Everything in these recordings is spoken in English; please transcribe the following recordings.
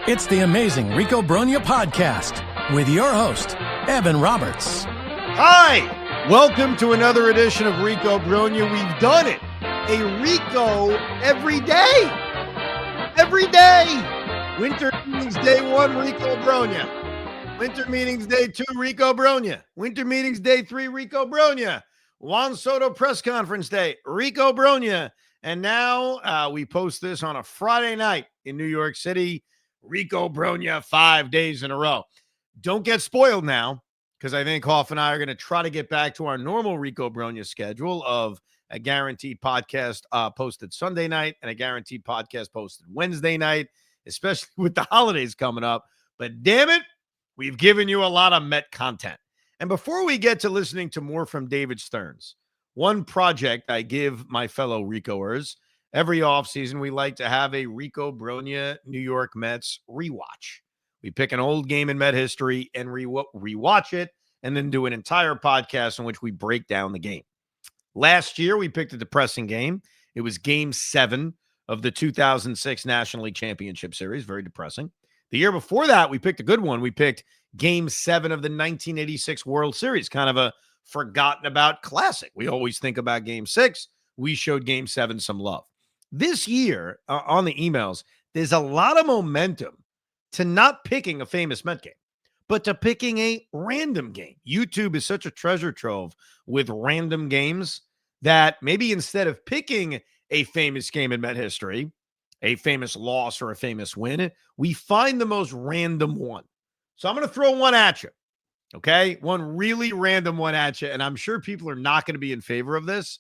It's the amazing Rico Brogna podcast with your host, Evan Roberts. Hi, welcome to another edition of Rico Brogna. We've done it. A Rico every day. Every day. Winter meetings day 1, Rico Brogna. Winter meetings day 2, Rico Brogna. Winter meetings day 3, Rico Brogna. Juan Soto press conference day, Rico Brogna. And now we post this on a Friday night in New York City. Rico Brogna 5 days in a row. Don't get spoiled now, because I think Hoff and I are going to try to get back to our normal Rico Brogna schedule of a guaranteed podcast posted Sunday night and a guaranteed podcast posted Wednesday night, especially with the holidays coming up. But damn it, we've given you a lot of Met content. And before we get to listening to more from David Stearns, one project I give my fellow Ricoers every offseason, we like to have a Rico Brogna New York Mets rewatch. We pick an old game in Met history and rewatch it, and then do an entire podcast in which we break down the game. Last year, we picked a depressing game. It was Game 7 of the 2006 National League Championship Series. Very depressing. The year before that, we picked a good one. We picked Game 7 of the 1986 World Series, kind of a forgotten about classic. We always think about Game 6. We showed Game 7 some love. This year, on the emails, there's a lot of momentum to not picking a famous Met game, but to picking a random game. YouTube is such a treasure trove with random games that maybe instead of picking a famous game in Met history, a famous loss or a famous win, we find the most random one. So I'm going to throw one at you, okay? One really random one at you, and I'm sure people are not going to be in favor of this,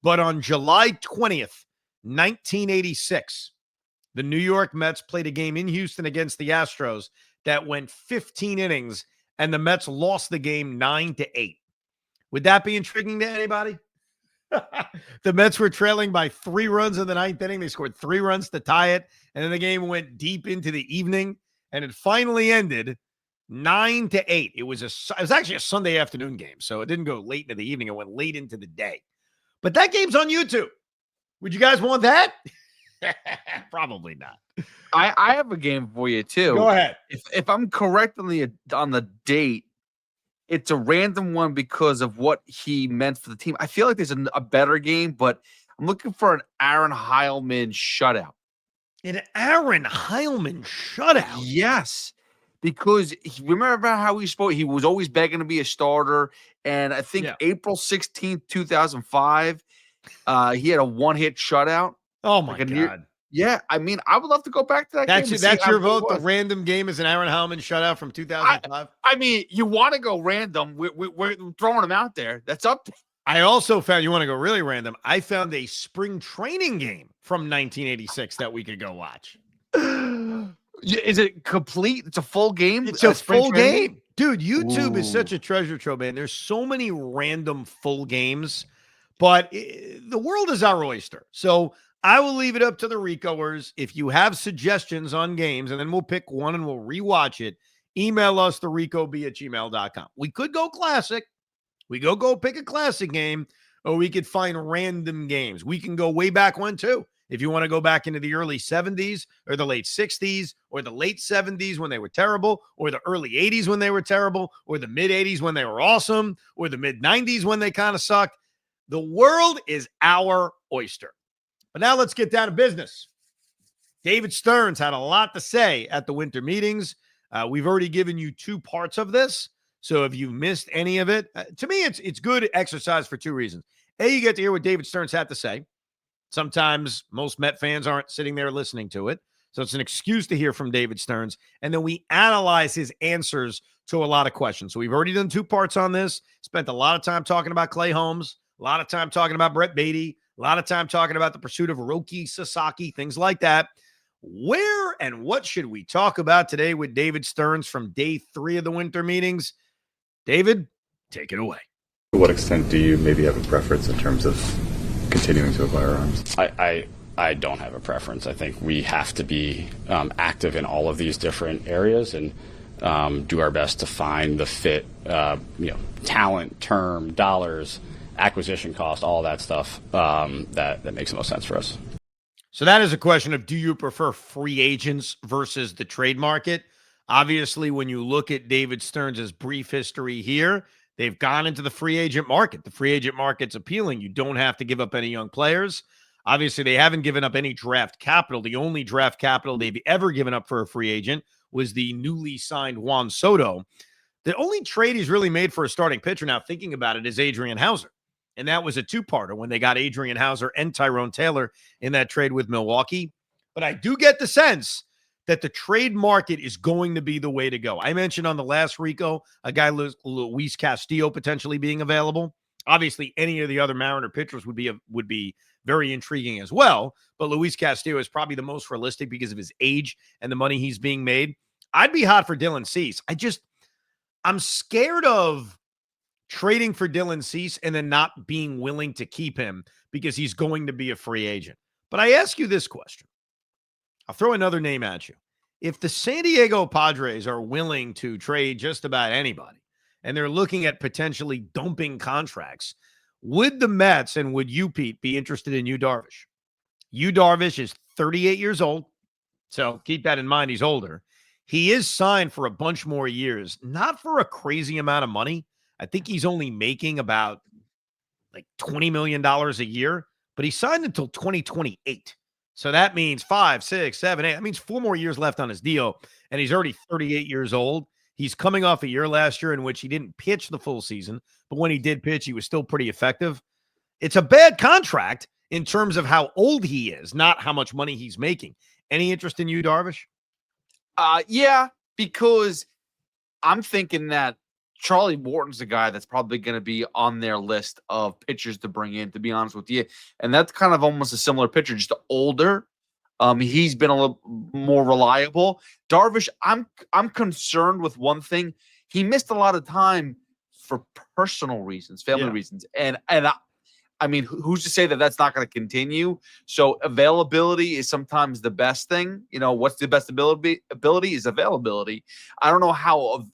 but on July 20th, 1986, the New York Mets played a game in Houston against the Astros that went 15 innings, and the Mets lost the game 9-8. Would that be intriguing to anybody? The Mets were trailing by 3 runs in the 9th inning. They scored 3 runs to tie it, and then the game went deep into the evening, and it finally ended 9-8. It was actually a Sunday afternoon game, so it didn't go late into the evening. It went late into the day. But that game's on YouTube. Would you guys want that? Probably not. I have a game for you too. Go ahead. If I'm correct on the date, it's a random one because of what he meant for the team. I feel like there's a better game, but I'm looking for an Aaron Heilman shutout. An Aaron Heilman shutout? Yes. Because remember how he spoke? He was always begging to be a starter. And I think April 16th, 2005, he had a one-hit shutout. Oh, my God. Yeah, I mean, I would love to go back to that game. That's your vote? The random game is an Aaron Heilman shutout from 2005? I mean, you want to go random. We're throwing them out there. That's up there. I also found, you want to go really random, I found a spring training game from 1986 that we could go watch. Is it complete? It's a full game? It's a full game. Dude, YouTube is such a treasure trove, man. There's so many random full games, but the world is our oyster. So I will leave it up to the Ricoers. If you have suggestions on games, and then we'll pick one and we'll rewatch it, email us, thericob@gmail.com. We could go classic. We go pick a classic game, or we could find random games. We can go way back when, too. If you want to go back into the early 70s or the late 60s or the late 70s when they were terrible, or the early 80s when they were terrible, or the mid 80s when they were awesome, or the mid 90s when they kind of sucked. The world is our oyster. But now let's get down to business. David Stearns had a lot to say at the winter meetings. We've already given you 2 parts of this. So if you've missed any of it, to me, it's good exercise for 2 reasons. A, you get to hear what David Stearns had to say. Sometimes most Met fans aren't sitting there listening to it. So it's an excuse to hear from David Stearns. And then we analyze his answers to a lot of questions. So we've already done 2 parts on this. Spent a lot of time talking about Clay Holmes, a lot of time talking about Brett Beatty, a lot of time talking about the pursuit of Roki Sasaki, things like that. Where and what should we talk about today with David Stearns from day 3 of the winter meetings? David, take it away. To what extent do you maybe have a preference in terms of continuing to acquire arms? I don't have a preference. I think we have to be active in all of these different areas and do our best to find the fit, talent, term, dollars, acquisition cost, all that stuff that makes the most sense for us. So that is a question of, do you prefer free agents versus the trade market? Obviously, when you look at David Stearns' brief history here, they've gone into the free agent market. The free agent market's appealing. You don't have to give up any young players. Obviously, they haven't given up any draft capital. The only draft capital they've ever given up for a free agent was the newly signed Juan Soto. The only trade he's really made for a starting pitcher, now thinking about it, is Adrian Hauser. And that was a two-parter when they got Adrian Hauser and Tyrone Taylor in that trade with Milwaukee. But I do get the sense that the trade market is going to be the way to go. I mentioned on the last Rico, a guy Luis Castillo potentially being available. Obviously, any of the other Mariner pitchers would be very intriguing as well. But Luis Castillo is probably the most realistic because of his age and the money he's being made. I'd be hot for Dylan Cease. I'm scared of trading for Dylan Cease and then not being willing to keep him because he's going to be a free agent. But I ask you this question. I'll throw another name at you. If the San Diego Padres are willing to trade just about anybody and they're looking at potentially dumping contracts, would the Mets and would you, Pete, be interested in Yu Darvish? Yu Darvish is 38 years old, so keep that in mind. He's older. He is signed for a bunch more years, not for a crazy amount of money. I think he's only making about like $20 million a year, but he signed until 2028. So that means 5, 6, 7, 8. That means 4 more years left on his deal, and he's already 38 years old. He's coming off a year last year in which he didn't pitch the full season, but when he did pitch, he was still pretty effective. It's a bad contract in terms of how old he is, not how much money he's making. Any interest in Yu Darvish? Yeah, because I'm thinking that Charlie Morton's the guy that's probably going to be on their list of pitchers to bring in, to be honest with you. And that's kind of almost a similar pitcher, just older. He's been a little more reliable. Darvish, I'm concerned with one thing. He missed a lot of time for personal reasons, family reasons. And I mean, who's to say that that's not going to continue? So availability is sometimes the best thing. You know, what's the best ability is availability. I don't know how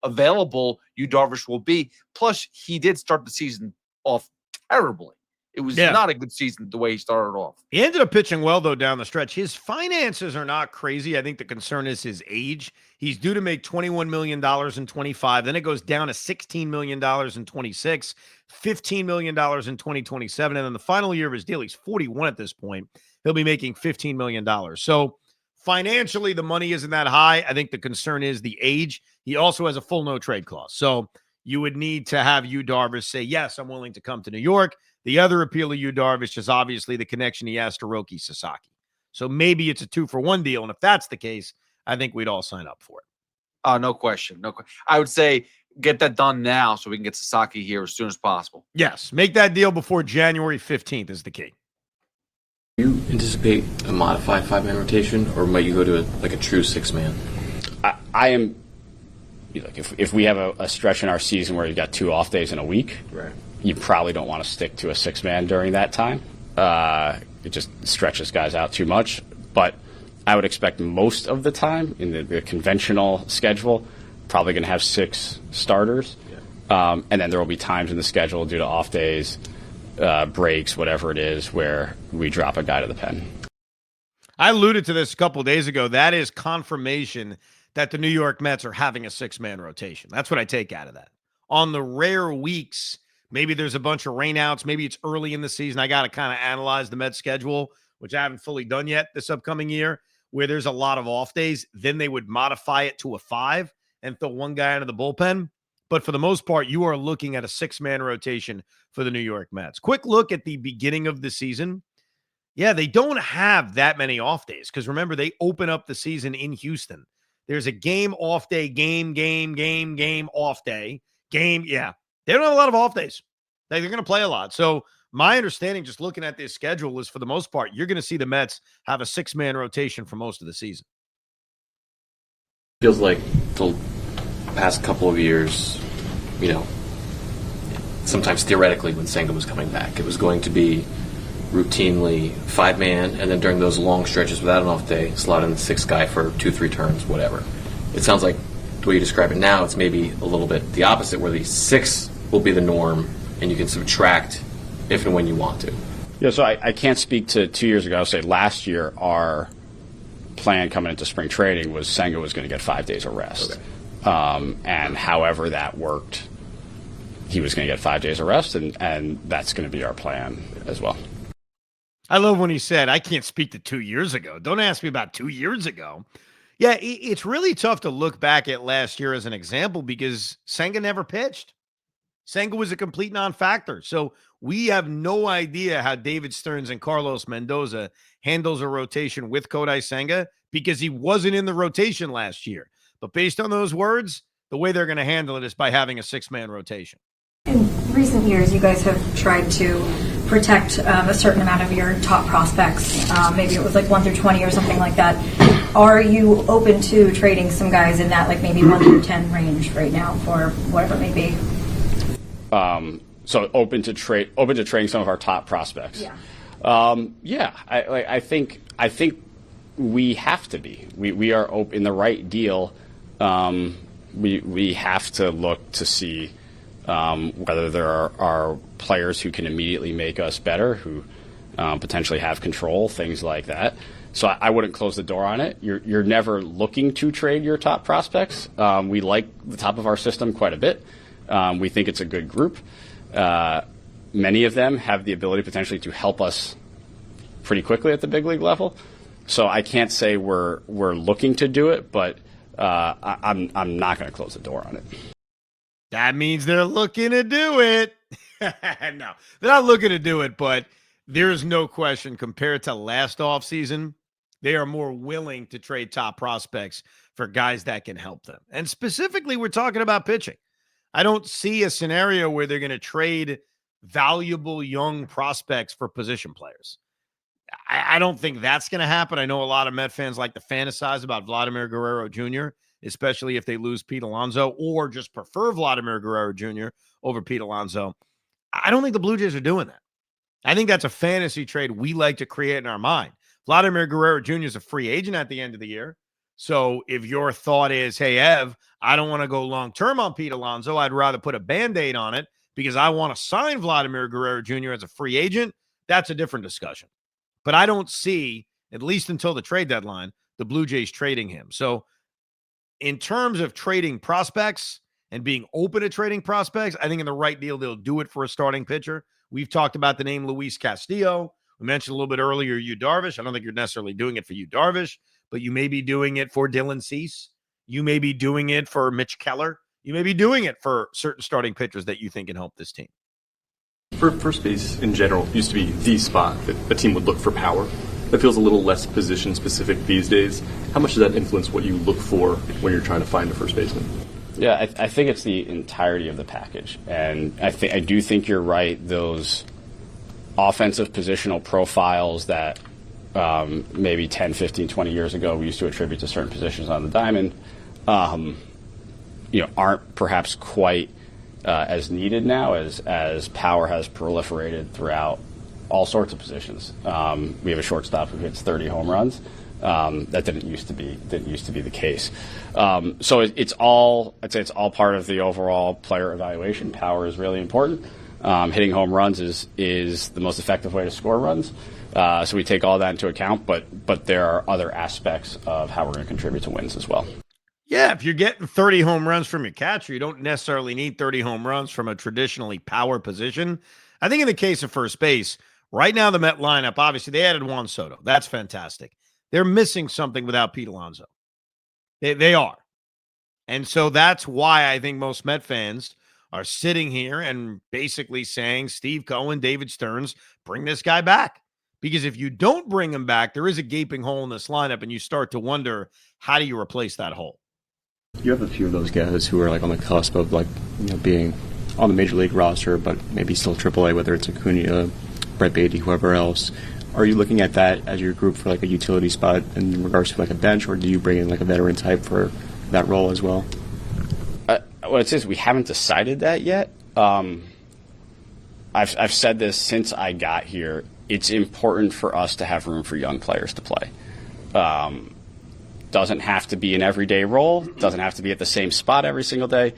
available Yu Darvish will be. Plus, he did start the season off terribly. It was not a good season the way he started off. He ended up pitching well, though, down the stretch. His finances are not crazy. I think the concern is his age. He's due to make $21 million in 25. Then it goes down to $16 million in 26, $15 million in 2027. And then the final year of his deal, he's 41 at this point. He'll be making $15 million. So financially, the money isn't that high. I think the concern is the age. He also has a full no-trade clause. So you would need to have Yu Darvish say, yes, I'm willing to come to New York. The other appeal of Yu Darvish is obviously the connection he has to Roki Sasaki. So maybe it's a 2-for-1 deal. And if that's the case, I think we'd all sign up for it. No question. No question. I would say get that done now so we can get Sasaki here as soon as possible. Yes. Make that deal before January 15th is the key. Do you anticipate a modified 5-man rotation, or might you go to a true 6-man? I am. Like if we have a stretch in our season where you've got 2 off days in a week, right, you probably don't want to stick to a 6-man during that time. It just stretches guys out too much. But I would expect most of the time in the conventional schedule, probably going to have 6 starters. Yeah. And then there will be times in the schedule due to off days, breaks, whatever it is, where we drop a guy to the pen. I alluded to this a couple of days ago. That is confirmation that the New York Mets are having a 6-man rotation. That's what I take out of that. On the rare weeks, maybe there's a bunch of rainouts. Maybe it's early in the season. I got to kind of analyze the Mets schedule, which I haven't fully done yet this upcoming year, where there's a lot of off days. Then they would modify it to a 5 and throw one guy into the bullpen. But for the most part, you are looking at a 6-man rotation for the New York Mets. Quick look at the beginning of the season. Yeah, they don't have that many off days because remember, they open up the season in Houston. There's a game, off day, game, off day, game. Yeah, they don't have a lot of off days. They're going to play a lot. So my understanding, just looking at this schedule, is for the most part, you're going to see the Mets have a 6-man rotation for most of the season. Feels like the past couple of years, sometimes theoretically when Senga was coming back, it was going to be routinely 5-man, and then during those long stretches without an off day, slot in the 6th guy for 2-3 turns, whatever. It sounds like the way you describe it now, it's maybe a little bit the opposite, where the 6 will be the norm, and you can subtract if and when you want to. Yeah, so I can't speak to 2 years ago. I'll say last year our plan coming into spring training was Senga was going to get 5 days of rest. Okay. And however that worked, he was going to get 5 days of rest, and that's going to be our plan as well. I love when he said, I can't speak to 2 years ago. Don't ask me about 2 years ago. Yeah, it's really tough to look back at last year as an example because Senga never pitched. Senga was a complete non-factor. So we have no idea how David Stearns and Carlos Mendoza handles a rotation with Kodai Senga because he wasn't in the rotation last year. But based on those words, the way they're going to handle it is by having a six-man rotation. In recent years, you guys have tried to protect a certain amount of your top prospects. Maybe it was like 1 through 20 or something like that. Are you open to trading some guys in that, like maybe 1 through 10 range right now for whatever it may be? So open to trading some of our top prospects. Yeah. I think we have to be. We are in the right deal. We have to look to see whether there are players who can immediately make us better, who potentially have control, things like that. So I wouldn't close the door on it. You're never looking to trade your top prospects. We like the top of our system quite a bit. We think it's a good group. Many of them have the ability potentially to help us pretty quickly at the big league level. So I can't say we're looking to do it, but I'm not going to close the door on it. That means they're looking to do it. No, they're not looking to do it, but there's no question compared to last offseason, they are more willing to trade top prospects for guys that can help them. And specifically, we're talking about pitching. I don't see a scenario where they're going to trade valuable young prospects for position players. I don't think that's going to happen. I know a lot of Met fans like to fantasize about Vladimir Guerrero Jr., especially if they lose Pete Alonso or just prefer Vladimir Guerrero Jr. over Pete Alonso. I don't think the Blue Jays are doing that. I think that's a fantasy trade we like to create in our mind. Vladimir Guerrero Jr. is a free agent at the end of the year. So if your thought is, hey, Ev, I don't want to go long-term on Pete Alonso, I'd rather put a Band-Aid on it because I want to sign Vladimir Guerrero Jr. as a free agent, that's a different discussion. But I don't see, at least until the trade deadline, the Blue Jays trading him. So in terms of trading prospects and being open to trading prospects, I think in the right deal, they'll do it for a starting pitcher. We've talked about the name Luis Castillo. We mentioned a little bit earlier Yu Darvish. I don't think you're necessarily doing it for Yu Darvish, but you may be doing it for Dylan Cease. You may be doing it for Mitch Keller. You may be doing it for certain starting pitchers that you think can help this team. For first base in general used to be the spot that a team would look for power. That feels a little less position specific these days. How much does that influence what you look for when you're trying to find a first baseman? Yeah, I think it's the entirety of the package. And I do think you're right. Those offensive positional profiles that maybe 10, 15, 20 years ago we used to attribute to certain positions on the diamond, aren't perhaps quite as needed now as power has proliferated throughout all sorts of positions. We have a shortstop who hits 30 home runs. That didn't used to be the case. So it's all part of the overall player evaluation. Power is really important. Hitting home runs is the most effective way to score runs. So we take all that into account, but there are other aspects of how we're going to contribute to wins as well. Yeah, if you're getting 30 home runs from your catcher, you don't necessarily need 30 home runs from a traditionally power position. I think in the case of first base, right now the Met lineup, obviously they added Juan Soto. That's fantastic. They're missing something without Pete Alonso. They are. And so that's why I think most Met fans are sitting here and basically saying, Steve Cohen, David Stearns, bring this guy back. Because if you don't bring him back, there is a gaping hole in this lineup, and you start to wonder, how do you replace that hole? You have a few of those guys who are like on the cusp of being on the major league roster, but maybe still AAA, whether it's Acuna, Brett Beatty, whoever else. Are you looking at that as your group for like a utility spot in regards to like a bench, or do you bring in like a veteran type for that role as well? Well, it says we haven't decided that yet. I've said this since I got here. It's important for us to have room for young players to play. Doesn't have to be an everyday role. Doesn't have to be at the same spot every single day.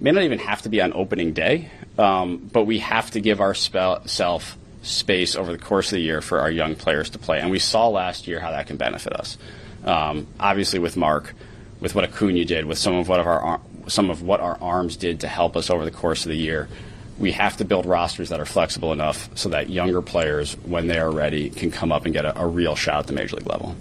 May not even have to be on opening day. But we have to give ourselves space over the course of the year for our young players to play. And we saw last year how that can benefit us. Obviously with Mark, with what Acuna did, with some of what our arms did to help us over the course of the year, we have to build rosters that are flexible enough so that younger players, when they are ready, can come up and get a real shot at the major league level.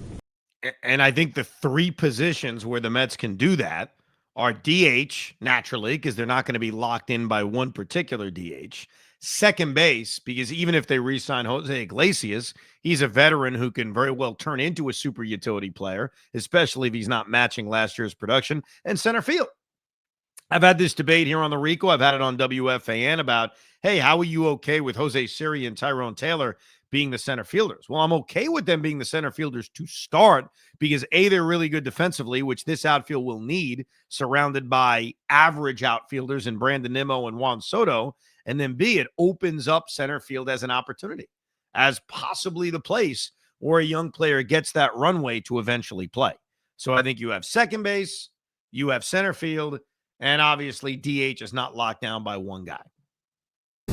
And I think the three positions where the Mets can do that are DH, naturally, because they're not going to be locked in by one particular DH. Second base, because even if they re-sign Jose Iglesias, he's a veteran who can very well turn into a super utility player, especially if he's not matching last year's production. And center field. I've had this debate here on the Rico. I've had it on WFAN about, hey, how are you okay with Jose Siri and Tyrone Taylor being the center fielders? Well, I'm okay with them being the center fielders to start because, A, they're really good defensively, which this outfield will need, surrounded by average outfielders in Brandon Nimmo and Juan Soto. And then B, it opens up center field as an opportunity, as possibly the place where a young player gets that runway to eventually play. So I think you have second base, you have center field, and obviously DH is not locked down by one guy.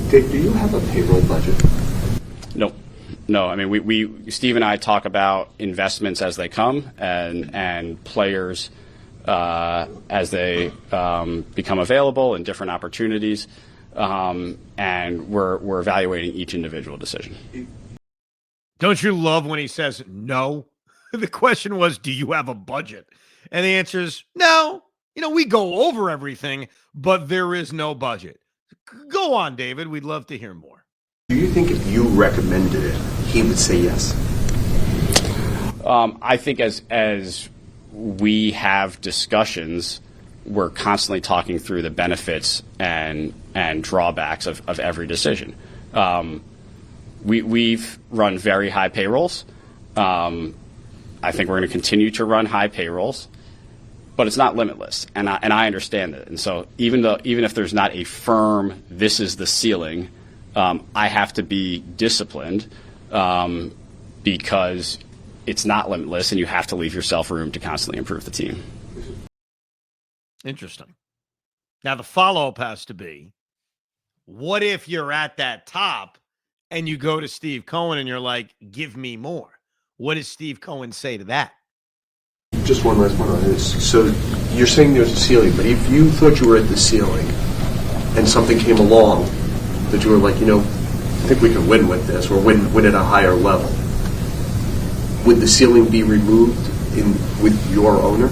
Dave, do you have a payroll budget? No. I mean, we Steve and I talk about investments as they come and players as they become available and different opportunities. And we're evaluating each individual decision. Don't you love when he says no? The question was, do you have a budget? And the answer is no. We go over everything, but there is no budget. Go on, David. We'd love to hear more. Do you think if you recommended it, he would say yes? I think as we have discussions, we're constantly talking through the benefits and drawbacks of every decision. We've run very high payrolls. I think we're going to continue to run high payrolls, but it's not limitless, and I understand it. And so even if there's not a firm, this is the ceiling, I have to be disciplined because it's not limitless, and you have to leave yourself room to constantly improve the team. Interesting. Now, the follow-up has to be, what if you're at that top and you go to Steve Cohen and you're like, give me more? What does Steve Cohen say to that? Just one last one on this. So you're saying there's a ceiling, but if you thought you were at the ceiling and something came along that you were like, I think we can win with this or win at a higher level, would the ceiling be removed with your owner?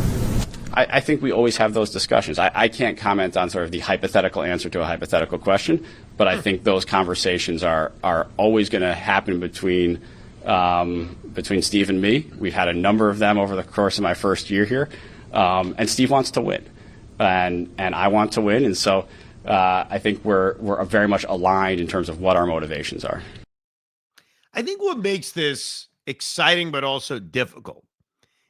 I think we always have those discussions. I can't comment on sort of the hypothetical answer to a hypothetical question, but I think those conversations are always going to happen between Steve and me. We've had a number of them over the course of my first year here, and Steve wants to win, and I want to win, and so I think we're very much aligned in terms of what our motivations are. I think what makes this exciting but also difficult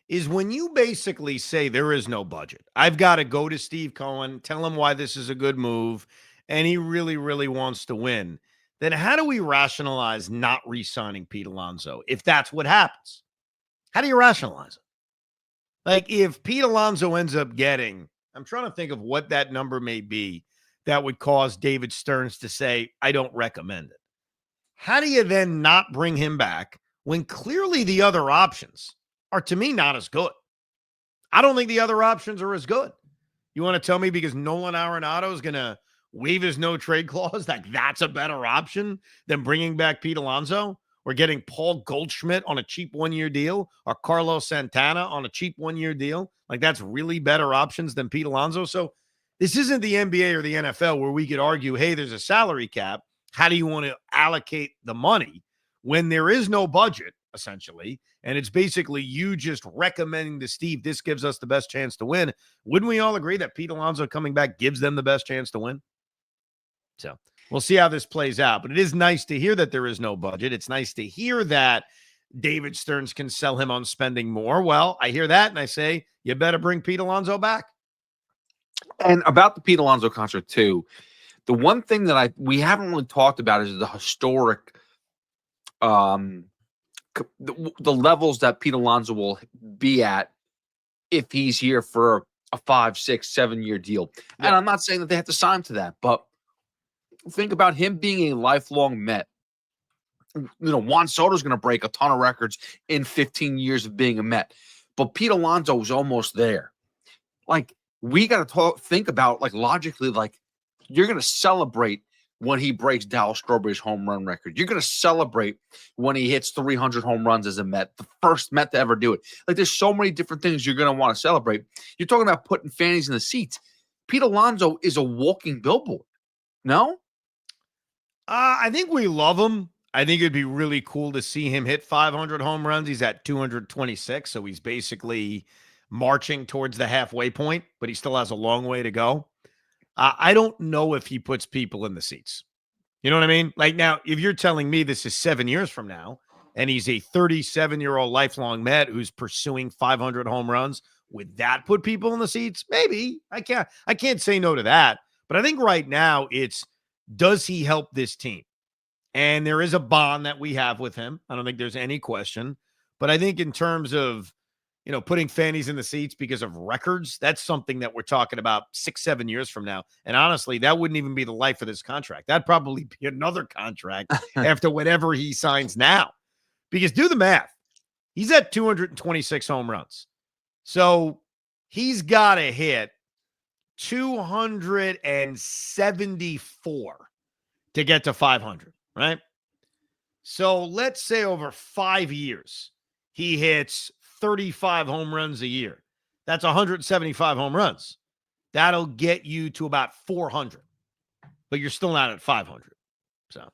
is when you basically say there is no budget. I've got to go to Steve Cohen, tell him why this is a good move, and he really, really wants to win. Then how do we rationalize not re-signing Pete Alonso if that's what happens? How do you rationalize it? Like if Pete Alonso ends up getting, I'm trying to think of what that number may be that would cause David Stearns to say, I don't recommend it. How do you then not bring him back when clearly the other options are, to me, not as good? I don't think the other options are as good. You want to tell me because Nolan Arenado is going to waive his no-trade clause, like that's a better option than bringing back Pete Alonso or getting Paul Goldschmidt on a cheap one-year deal or Carlos Santana on a cheap one-year deal? Like that's really better options than Pete Alonso? So this isn't the NBA or the NFL where we could argue, hey, there's a salary cap. How do you want to allocate the money when there is no budget, essentially? And it's basically you just recommending to Steve, this gives us the best chance to win. Wouldn't we all agree that Pete Alonso coming back gives them the best chance to win? So we'll see how this plays out. But it is nice to hear that there is no budget. It's nice to hear that David Stearns can sell him on spending more. Well, I hear that and I say, you better bring Pete Alonso back. And about the Pete Alonso contract too, the one thing that we haven't really talked about is the historic the levels that Pete Alonso will be at if he's here for a 5, 6, 7 year deal. Yeah. And I'm not saying that they have to sign to that, but think about him being a lifelong Met Juan Soto's going to break a ton of records in 15 years of being a Met. But Pete Alonso was almost there. Like, we got to think about, like, logically, like, you're going to celebrate when he breaks Darryl Strawberry's home run record. You're going to celebrate when he hits 300 home runs as a Met, the first Met to ever do it. Like, there's so many different things you're going to want to celebrate. You're talking about putting fannies in the seats. Pete Alonso is a walking billboard. No? I think we love him. I think it'd be really cool to see him hit 500 home runs. He's at 226, so he's basically marching towards the halfway point, but he still has a long way to go. I don't know if he puts people in the seats. You know what I mean? Like, now, if you're telling me this is 7 years from now, and he's a 37-year-old lifelong Met who's pursuing 500 home runs, would that put people in the seats? Maybe. I can't say no to that. But I think right now it's, does he help this team? And there is a bond that we have with him. I don't think there's any question. But I think in terms of, putting fannies in the seats because of records, that's something that we're talking about 6-7 years from now. And honestly, that wouldn't even be the life of this contract. That'd probably be another contract after whatever he signs now. Because do the math. He's at 226 home runs. So he's got to hit 274 to get to 500, right? So let's say over 5 years, he hits 35 home runs a year. That's 175 home runs. That'll get you to about 400, but you're still not at 500. So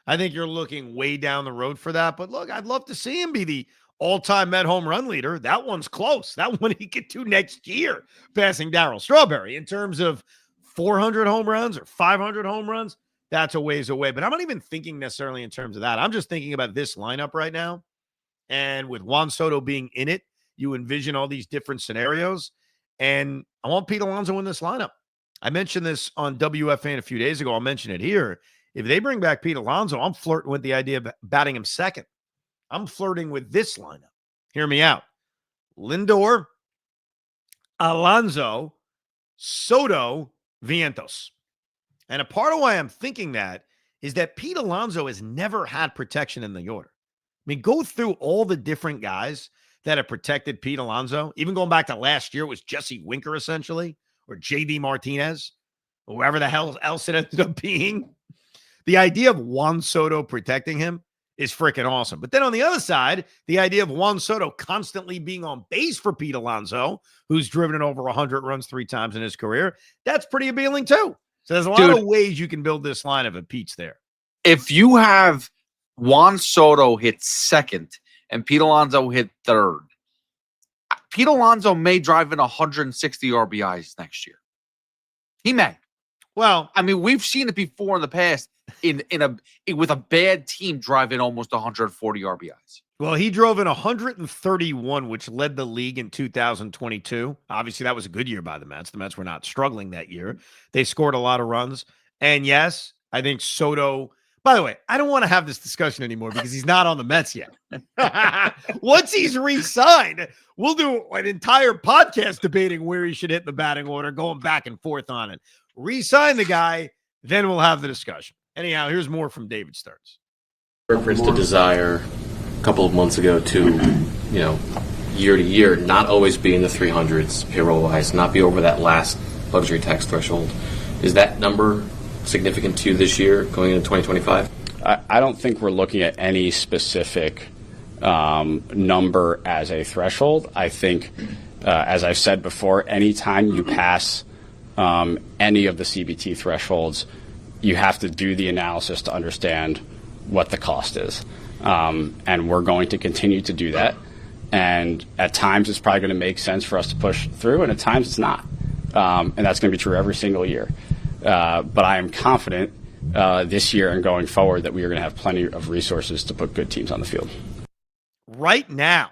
I think you're looking way down the road for that. But look, I'd love to see him be the all-time Met home run leader. That one's close. That one he could do next year, passing Darryl Strawberry. In terms of 400 home runs or 500 home runs, that's a ways away. But I'm not even thinking necessarily in terms of that. I'm just thinking about this lineup right now. And with Juan Soto being in it, you envision all these different scenarios. And I want Pete Alonso in this lineup. I mentioned this on WFAN a few days ago. I'll mention it here. If they bring back Pete Alonso, I'm flirting with the idea of batting him second. I'm flirting with this lineup. Hear me out. Lindor, Alonso, Soto, Vientos. And a part of why I'm thinking that is that Pete Alonso has never had protection in the order. I mean, go through all the different guys that have protected Pete Alonso. Even going back to last year, it was Jesse Winker, essentially, or J.D. Martinez, whoever the hell else it ended up being. The idea of Juan Soto protecting him is freaking awesome. But then on the other side, the idea of Juan Soto constantly being on base for Pete Alonso, who's driven in over 100 runs 3 times in his career, that's pretty appealing too. So there's a lot of ways you can build this lineup if Pete's there. If you have Juan Soto hit second and Pete Alonso hit third, Pete Alonso may drive in 160 RBIs next year. He may. Well, I mean, we've seen it before in the past with a bad team drive in almost 140 RBIs. Well, he drove in 131, which led the league in 2022. Obviously, that was a good year by the Mets. The Mets were not struggling that year. They scored a lot of runs. And yes, I think Soto. By the way, I don't want to have this discussion anymore because he's not on the Mets yet. Once he's re-signed, we'll do an entire podcast debating where he should hit in the batting order, going back and forth on it. Re-sign the guy, then we'll have the discussion. Anyhow, here's more from David Stearns. Reference to desire a couple of months ago to, year to year, not always be in the 300s payroll-wise, not be over that last luxury tax threshold. Is that number significant to you this year going into 2025? I don't think we're looking at any specific number as a threshold. I think, as I've said before, anytime you pass any of the CBT thresholds, you have to do the analysis to understand what the cost is. And we're going to continue to do that. And at times it's probably going to make sense for us to push through, and at times it's not. And that's going to be true every single year. But I am confident this year and going forward that we are going to have plenty of resources to put good teams on the field. Right now,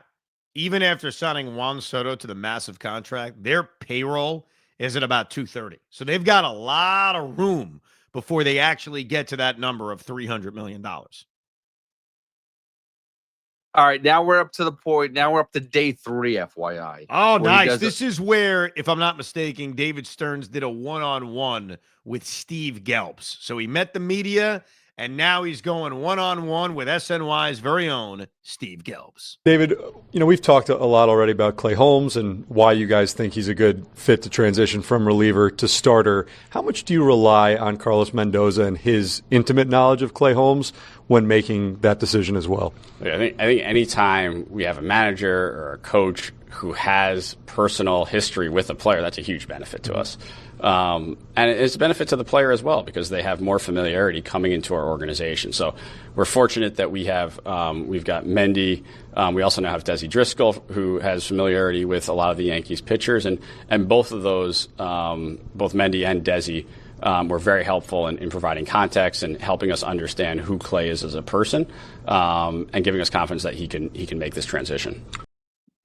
even after signing Juan Soto to the massive contract, their payroll is at about 230. So they've got a lot of room before they actually get to that number of $300 million. All right, now we're up to the point. Now we're up to day 3, FYI. Oh, nice. This is where, if I'm not mistaken, David Stearns did a one-on-one with Steve Gelbs. So he met the media, And now he's going one-on-one with SNY's very own Steve Gelbs. David, we've talked a lot already about Clay Holmes and why you guys think he's a good fit to transition from reliever to starter. How much do you rely on Carlos Mendoza and his intimate knowledge of Clay Holmes when making that decision as well? I think anytime we have a manager or a coach who has personal history with a player, that's a huge benefit to us. And it's a benefit to the player as well because they have more familiarity coming into our organization. So we're fortunate that we've got Mendy. We also now have Desi Driscoll, who has familiarity with a lot of the Yankees pitchers. And both of those, both Mendy and Desi, were very helpful in providing context and helping us understand who Clay is as a person, and giving us confidence that he can make this transition.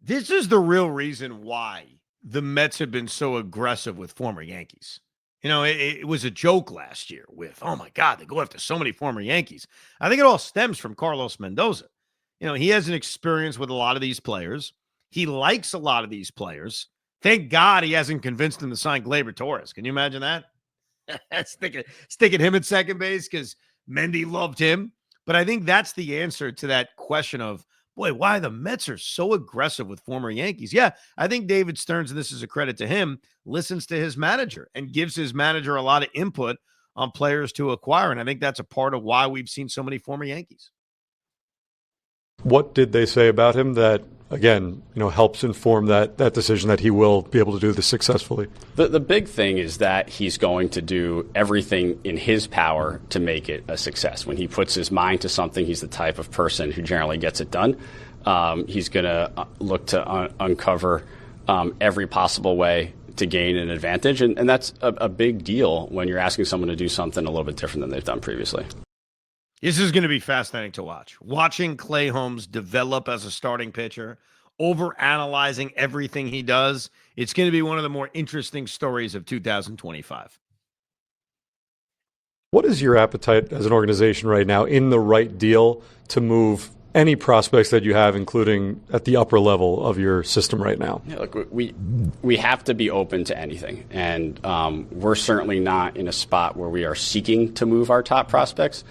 This is the real reason why the Mets have been so aggressive with former Yankees. It was a joke last year with, oh my God, they go after so many former Yankees. I think it all stems from Carlos Mendoza. He has an experience with a lot of these players. He likes a lot of these players. Thank God he hasn't convinced them to sign Gleyber Torres. Can you imagine that? Sticking him at second base because Mendy loved him. But I think that's the answer to that question of, boy, why the Mets are so aggressive with former Yankees. Yeah, I think David Stearns, and this is a credit to him, listens to his manager and gives his manager a lot of input on players to acquire. And I think that's a part of why we've seen so many former Yankees. What did they say about him that, again, helps inform that decision that he will be able to do this successfully? The big thing is that he's going to do everything in his power to make it a success. When he puts his mind to something, he's the type of person who generally gets it done. He's going to look to uncover every possible way to gain an advantage. And that's a big deal when you're asking someone to do something a little bit different than they've done previously. This is going to be fascinating to watch. Watching Clay Holmes develop as a starting pitcher, overanalyzing everything he does. It's going to be one of the more interesting stories of 2025. What is your appetite as an organization right now in the right deal to move any prospects that you have, including at the upper level of your system right now? Yeah, look, we have to be open to anything. And we're certainly not in a spot where we are seeking to move our top prospects.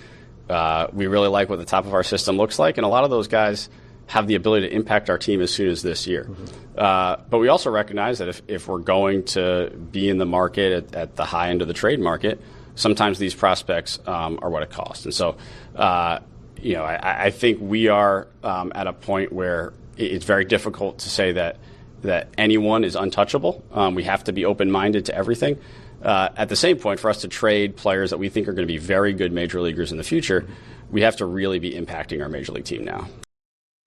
We really like what the top of our system looks like, and a lot of those guys have the ability to impact our team as soon as this year. But we also recognize that if we're going to be in the market at the high end of the trade market, sometimes these prospects are what it costs. And so, I think we are at a point where it's very difficult to say that anyone is untouchable. We have to be open-minded to everything. At the same point, for us to trade players that we think are going to be very good major leaguers in the future, we have to really be impacting our major league team now.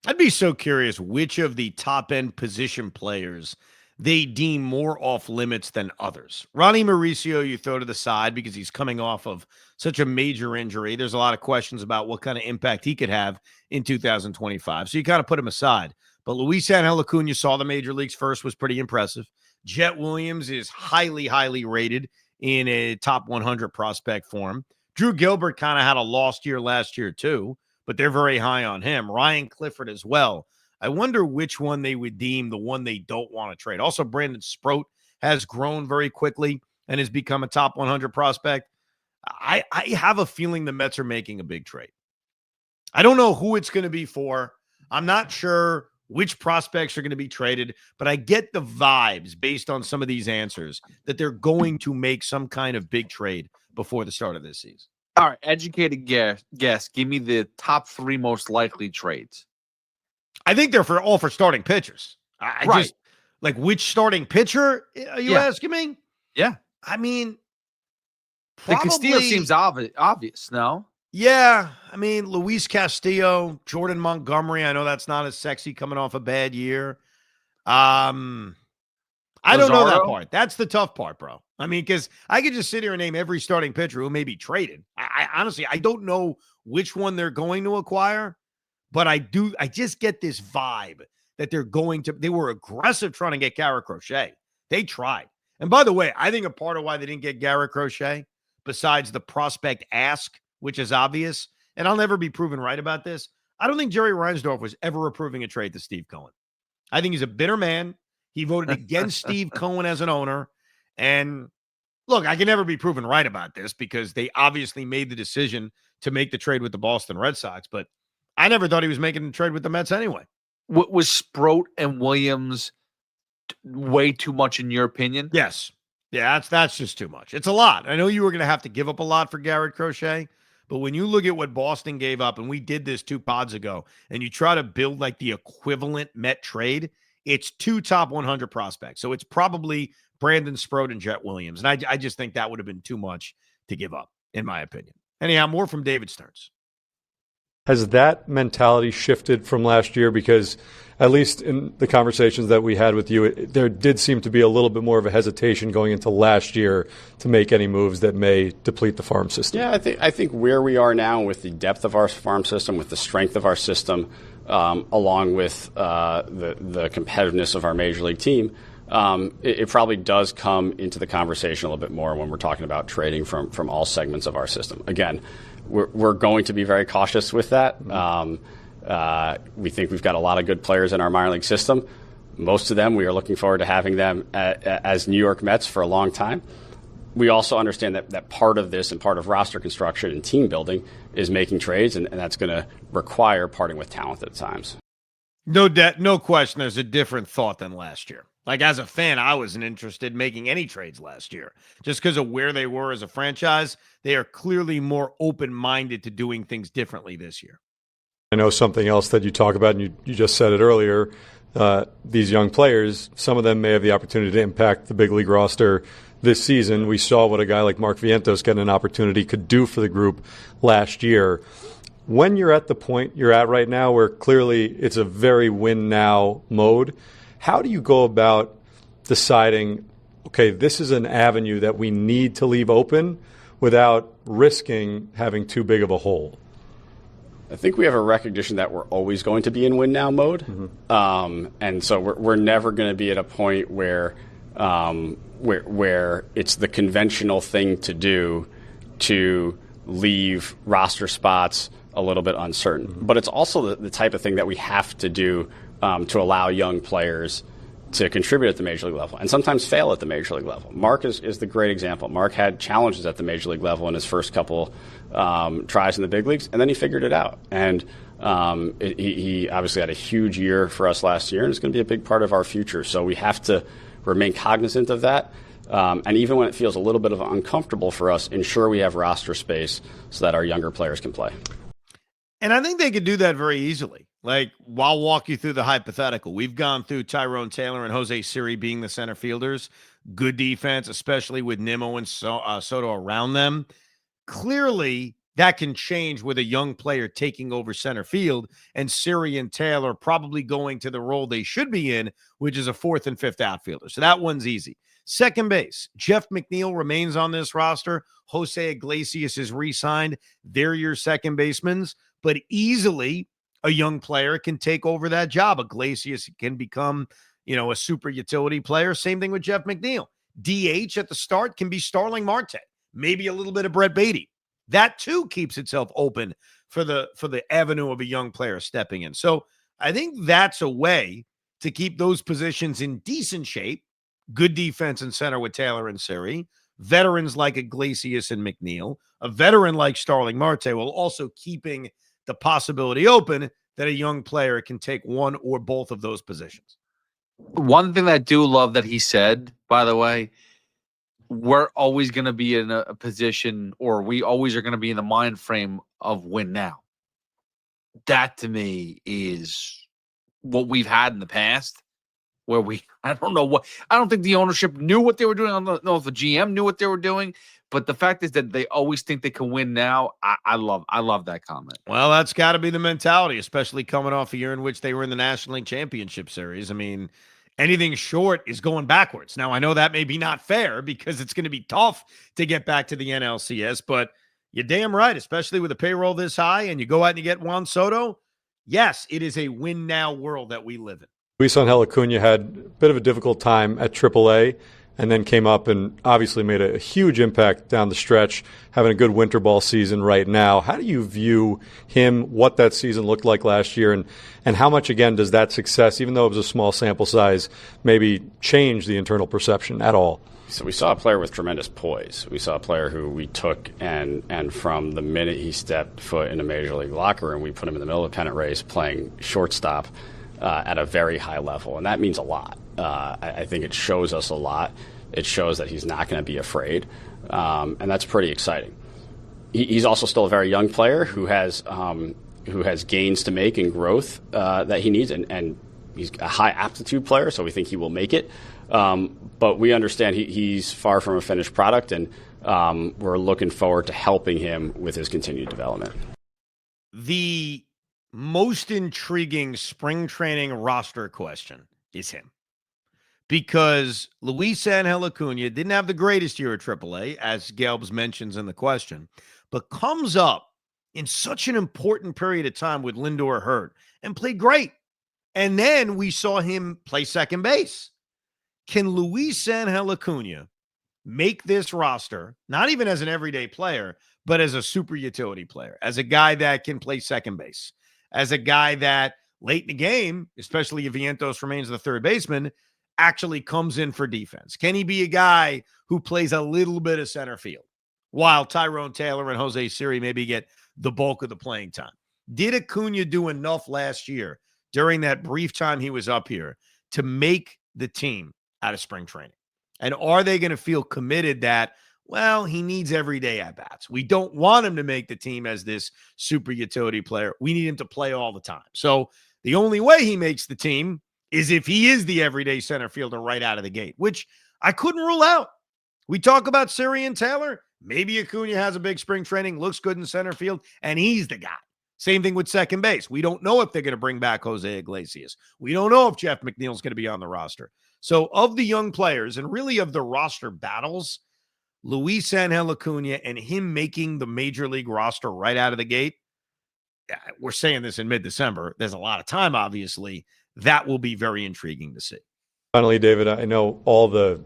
I'd be so curious which of the top-end position players they deem more off limits than others. Ronnie Mauricio, you throw to the side because he's coming off of such a major injury. There's a lot of questions about what kind of impact he could have in 2025. So you kind of put him aside. But Luis Angel Acuna saw the major leagues first, was pretty impressive. Jet Williams is highly, highly rated in a top 100 prospect form. Drew Gilbert kind of had a lost year last year too, but they're very high on him. Ryan Clifford as well. I wonder which one they would deem the one they don't want to trade. Also, Brandon Sproat has grown very quickly and has become a top 100 prospect. I have a feeling the Mets are making a big trade. I don't know who it's going to be for. I'm not sure which prospects are going to be traded, but I get the vibes based on some of these answers that they're going to make some kind of big trade before the start of this season. All right, educated guess. Give me the top three most likely trades. I think they're all for starting pitchers. I Right. just like which starting pitcher are you Yeah. asking me? Yeah. I mean, The probably, Castillo seems obvious, no? Yeah, I mean, Luis Castillo, Jordan Montgomery. I know that's not as sexy coming off a bad year. I don't know that Luzardo? part. That's the tough part, bro. I mean, because I could just sit here and name every starting pitcher who may be traded. I honestly, I don't know which one they're going to acquire, but I just get this vibe that they were aggressive trying to get Garrett Crochet. They tried. And by the way, I think a part of why they didn't get Garrett Crochet, besides the prospect ask, which is obvious, and I'll never be proven right about this, I don't think Jerry Reinsdorf was ever approving a trade to Steve Cohen. I think he's a bitter man. He voted against Steve Cohen as an owner. And look, I can never be proven right about this because they obviously made the decision to make the trade with the Boston Red Sox, but I never thought he was making the trade with the Mets anyway. Was Sproat and Williams way too much in your opinion? Yes. Yeah, that's just too much. It's a lot. I know you were going to have to give up a lot for Garrett Crochet, but when you look at what Boston gave up, and we did this 2 pods ago, and you try to build like the equivalent Met trade, it's 2 top 100 prospects. So it's probably Brandon Sproat and Jet Williams. And I just think that would have been too much to give up, in my opinion. Anyhow, more from David Stearns. Has that mentality shifted from last year? Because at least in the conversations that we had with you, there did seem to be a little bit more of a hesitation going into last year to make any moves that may deplete the farm system. Yeah, I think where we are now with the depth of our farm system, with the strength of our system, along with the competitiveness of our major league team, it probably does come into the conversation a little bit more when we're talking about trading from all segments of our system. Again, we're going to be very cautious with that. We think we've got a lot of good players in our minor league system. Most of them, we are looking forward to having them as New York Mets for a long time. We also understand that part of this and part of roster construction and team building is making trades, and that's going to require parting with talent at times. No question there's a different thought than last year. Like, as a fan, I wasn't interested in making any trades last year. Just because of where they were as a franchise, they are clearly more open-minded to doing things differently this year. I know something else that you talk about, and you just said it earlier, these young players, some of them may have the opportunity to impact the big league roster this season. We saw what a guy like Mark Vientos getting an opportunity could do for the group last year. When you're at the point you're at right now, where clearly it's a very win-now mode, how do you go about deciding, okay, this is an avenue that we need to leave open without risking having too big of a hole? I think we have a recognition that we're always going to be in win now mode. And so we're never going to be at a point where it's the conventional thing to do to leave roster spots a little bit uncertain. But it's also the type of thing that we have to do to allow young players to contribute at the major league level and sometimes fail at the major league level. Mark is the great example. Mark had challenges at the major league level in his first couple tries in the big leagues, and then he figured it out. And he obviously had a huge year for us last year, and it's going to be a big part of our future. So we have to remain cognizant of that. And even when it feels a little bit of uncomfortable for us, ensure we have roster space so that our younger players can play. And I think they could do that very easily. Like, I'll walk you through the hypothetical. We've gone through Tyrone Taylor and Jose Siri being the center fielders. Good defense, especially with Nimmo and Soto around them. Clearly, that can change with a young player taking over center field and Siri and Taylor probably going to the role they should be in, which is a 4th and 5th outfielder. So that one's easy. Second base, Jeff McNeil remains on this roster. Jose Iglesias is re-signed. They're your second basemen. But easily, a young player can take over that job. Iglesias can become, a super utility player. Same thing with Jeff McNeil. DH at the start can be Starling Marte, maybe a little bit of Brett Beatty. That too keeps itself open for the avenue of a young player stepping in. So I think that's a way to keep those positions in decent shape. Good defense and center with Taylor and Siri. Veterans like Iglesias and McNeil. A veteran like Starling Marte, while also keeping the possibility open that a young player can take one or both of those positions. One thing that I do love that he said, by the way, we're always going to be in a position, or we always are going to be in the mind frame of win now. That to me is what we've had in the past, where I don't think the ownership knew what they were doing. I don't know if the GM knew what they were doing, but the fact is that they always think they can win now. I love that comment. Well, that's got to be the mentality, especially coming off a year in which they were in the National League Championship Series. I mean, anything short is going backwards. Now, I know that may be not fair because it's going to be tough to get back to the NLCS, but you're damn right, especially with a payroll this high and you go out and you get Juan Soto. Yes, it is a win-now world that we live in. Luis Angel Acuna had a bit of a difficult time at AAA, and then came up and obviously made a huge impact down the stretch, having a good winter ball season right now. How do you view him, what that season looked like last year, and how much, again, does that success, even though it was a small sample size, maybe change the internal perception at all? So we saw a player with tremendous poise. We saw a player who we took and from the minute he stepped foot in a major league locker room, we put him in the middle of the pennant race playing shortstop at a very high level, and that means a lot. I think it shows us a lot. It shows that he's not going to be afraid, and that's pretty exciting. He's also still a very young player who has gains to make and growth that he needs, and he's a high aptitude player, so we think he will make it. But we understand he's far from a finished product, and we're looking forward to helping him with his continued development. The most intriguing spring training roster question is him. Because Luis Angel Acuna didn't have the greatest year at AAA, as Gelbs mentions in the question, but comes up in such an important period of time with Lindor hurt and played great. And then we saw him play second base. Can Luis Angel Acuna make this roster, not even as an everyday player, but as a super utility player, as a guy that can play second base, as a guy that late in the game, especially if Vientos remains the third baseman, actually comes in for defense? Can he be a guy who plays a little bit of center field while Tyrone Taylor and Jose Siri maybe get the bulk of the playing time? Did Acuna do enough last year during that brief time he was up here to make the team out of spring training? And are they going to feel committed that, well, he needs everyday at-bats? We don't want him to make the team as this super utility player. We need him to play all the time. So the only way he makes the team is if he is the everyday center fielder right out of the gate, which I couldn't rule out. We talk about Siri and Taylor. Maybe Acuna has a big spring training, looks good in center field, and he's the guy. Same thing with second base. We don't know if they're going to bring back Jose Iglesias. We don't know if Jeff McNeil's going to be on the roster. So of the young players and really of the roster battles, Luis Angel Acuna and him making the major league roster right out of the gate, we're saying this in mid-December. There's a lot of time, obviously. That will be very intriguing to see. Finally, David, I know all the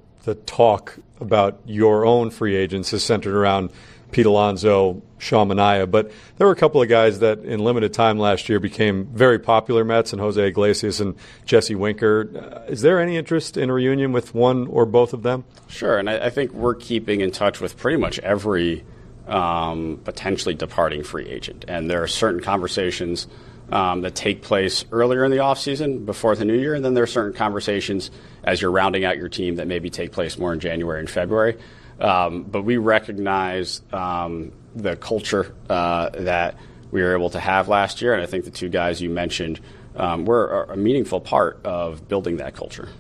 talk about your own free agents is centered around Pete Alonso, Sean Manaea, but there were a couple of guys that in limited time last year became very popular Mets, and Jose Iglesias and Jesse Winker. Is there any interest in a reunion with one or both of them? Sure, and I think we're keeping in touch with pretty much every potentially departing free agent, and there are certain conversations that take place earlier in the offseason before the new year, and then there are certain conversations as you're rounding out your team that maybe take place more in January and February. But we recognize the culture that we were able to have last year, and I think the two guys you mentioned were a meaningful part of building that culture.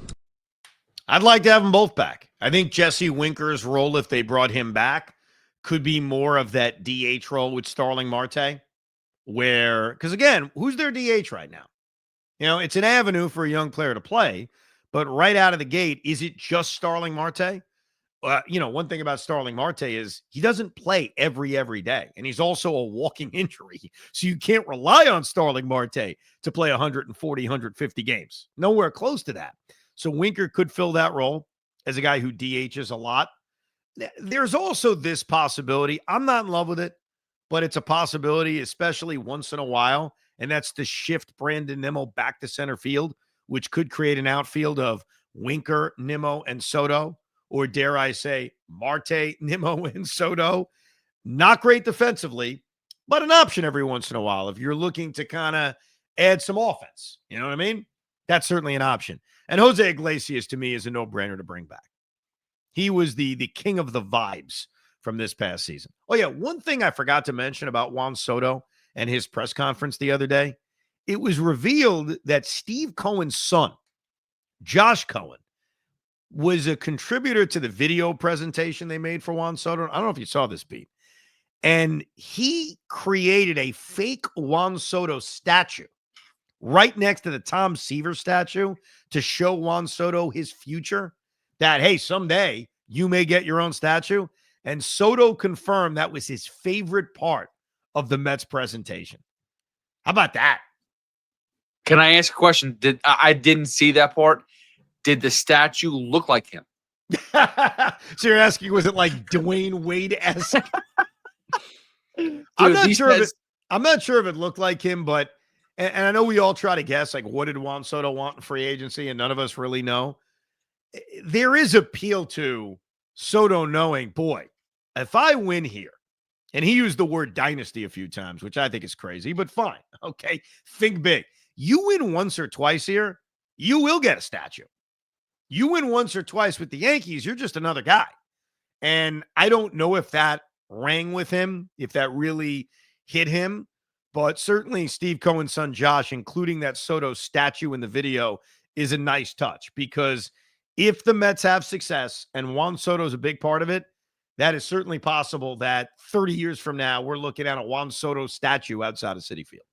I'd like to have them both back. I think Jesse Winker's role, if they brought him back, could be more of that DH role with Starling Marte, where, because again, who's their DH right now? You know, it's an avenue for a young player to play, but right out of the gate, is it just Starling Marte? One thing about Starling Marte is he doesn't play every day, and he's also a walking injury. So you can't rely on Starling Marte to play 140, 150 games. Nowhere close to that. So Winker could fill that role as a guy who DHs a lot. There's also this possibility. I'm not in love with it, but it's a possibility, especially once in a while, and that's to shift Brandon Nimmo back to center field, which could create an outfield of Winker, Nimmo, and Soto. Or dare I say, Marte, Nimmo, and Soto. Not great defensively, but an option every once in a while if you're looking to kind of add some offense. You know what I mean? That's certainly an option. And Jose Iglesias, to me, is a no-brainer to bring back. He was the king of the vibes from this past season. Oh, yeah, one thing I forgot to mention about Juan Soto and his press conference the other day, it was revealed that Steve Cohen's son, Josh Cohen, was a contributor to the video presentation they made for Juan Soto. I don't know if you saw this, Pete. And he created a fake Juan Soto statue right next to the Tom Seaver statue to show Juan Soto his future, that, hey, someday you may get your own statue. And Soto confirmed that was his favorite part of the Mets presentation. How about that? Can I ask a question? I didn't see that part. Did the statue look like him? So you're asking, was it like Dwayne Wade-esque? I'm not sure if it looked like him, but and I know we all try to guess, like, what did Juan Soto want in free agency, and none of us really know. There is appeal to Soto knowing, boy, if I win here, and he used the word dynasty a few times, which I think is crazy, but fine. Okay, think big. You win once or twice here, you will get a statue. You win once or twice with the Yankees, you're just another guy. And I don't know if that rang with him, if that really hit him, but certainly Steve Cohen's son, Josh, including that Soto statue in the video, is a nice touch, because if the Mets have success and Juan Soto is a big part of it, that is certainly possible that 30 years from now, we're looking at a Juan Soto statue outside of Citi Field.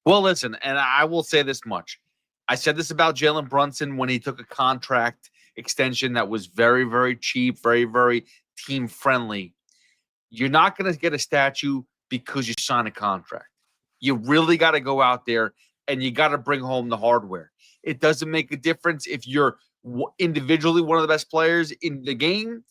Well, listen, and I will say this much. I said this about Jalen Brunson when he took a contract extension that was very, very cheap, very, very team-friendly. You're not going to get a statue because you sign a contract. You really got to go out there and you got to bring home the hardware. It doesn't make a difference if you're individually one of the best players in the game,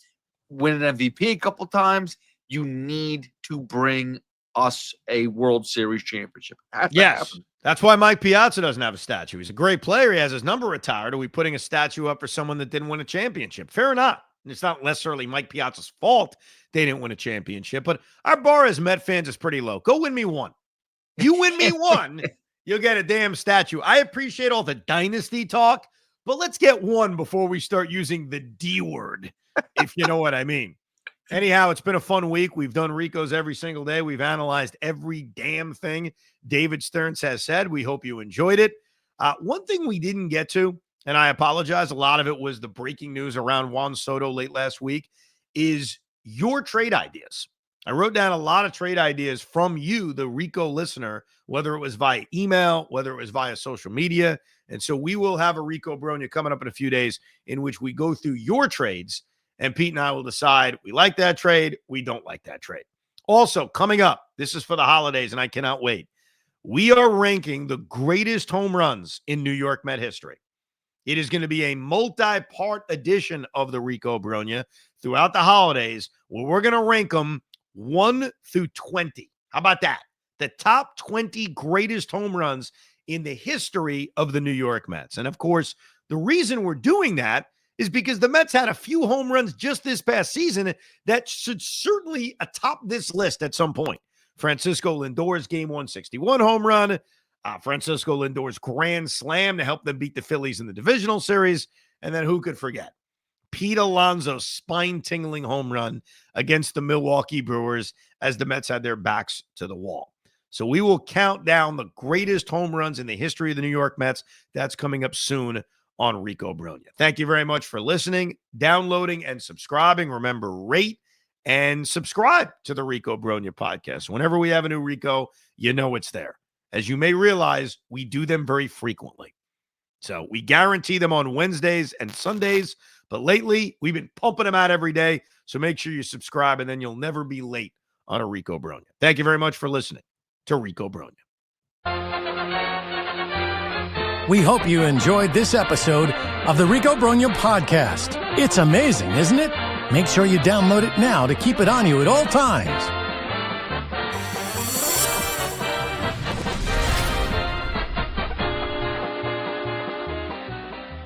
win an MVP a couple times. You need to bring us a World Series championship. Yes, that's why Mike Piazza doesn't have a statue. He's a great player. He has his number retired. Are we putting a statue up for someone that didn't win a championship? Fair enough. It's not necessarily Mike Piazza's fault they didn't win a championship, but our bar as Met fans is pretty low. Go win me one. You win me one, you'll get a damn statue. I appreciate all the dynasty talk, but let's get one before we start using the D word, if you know what I mean. Anyhow, it's been a fun week. We've done Rico's every single day. We've analyzed every damn thing David Stearns has said. We hope you enjoyed it. One thing we didn't get to, and I apologize, a lot of it was the breaking news around Juan Soto late last week, is your trade ideas. I wrote down a lot of trade ideas from you, the Rico listener, whether it was via email, whether it was via social media. And so we will have a Rico Brogna coming up in a few days in which we go through your trades, and Pete and I will decide we like that trade, we don't like that trade. Also, coming up, this is for the holidays, and I cannot wait. We are ranking the greatest home runs in New York Met history. It is going to be a multi-part edition of the Rico Brogna throughout the holidays, where we're going to rank them 1 through 20. How about that? The top 20 greatest home runs in the history of the New York Mets. And of course, the reason we're doing that is because the Mets had a few home runs just this past season that should certainly atop this list at some point. Francisco Lindor's Game 161 home run, Francisco Lindor's grand slam to help them beat the Phillies in the divisional series, and then who could forget Pete Alonso's spine-tingling home run against the Milwaukee Brewers as the Mets had their backs to the wall. So we will count down the greatest home runs in the history of the New York Mets. That's coming up soon on Rico Brogna. Thank you very much for listening, downloading, and subscribing. Remember, rate and subscribe to the Rico Brogna podcast. Whenever we have a new Rico, you know it's there. As you may realize, we do them very frequently. So we guarantee them on Wednesdays and Sundays, but lately we've been pumping them out every day. So make sure you subscribe, and then you'll never be late on a Rico Brogna. Thank you very much for listening to Rico Brogna. We hope you enjoyed this episode of the Rico Brogna podcast. It's amazing, isn't it? Make sure you download it now to keep it on you at all times.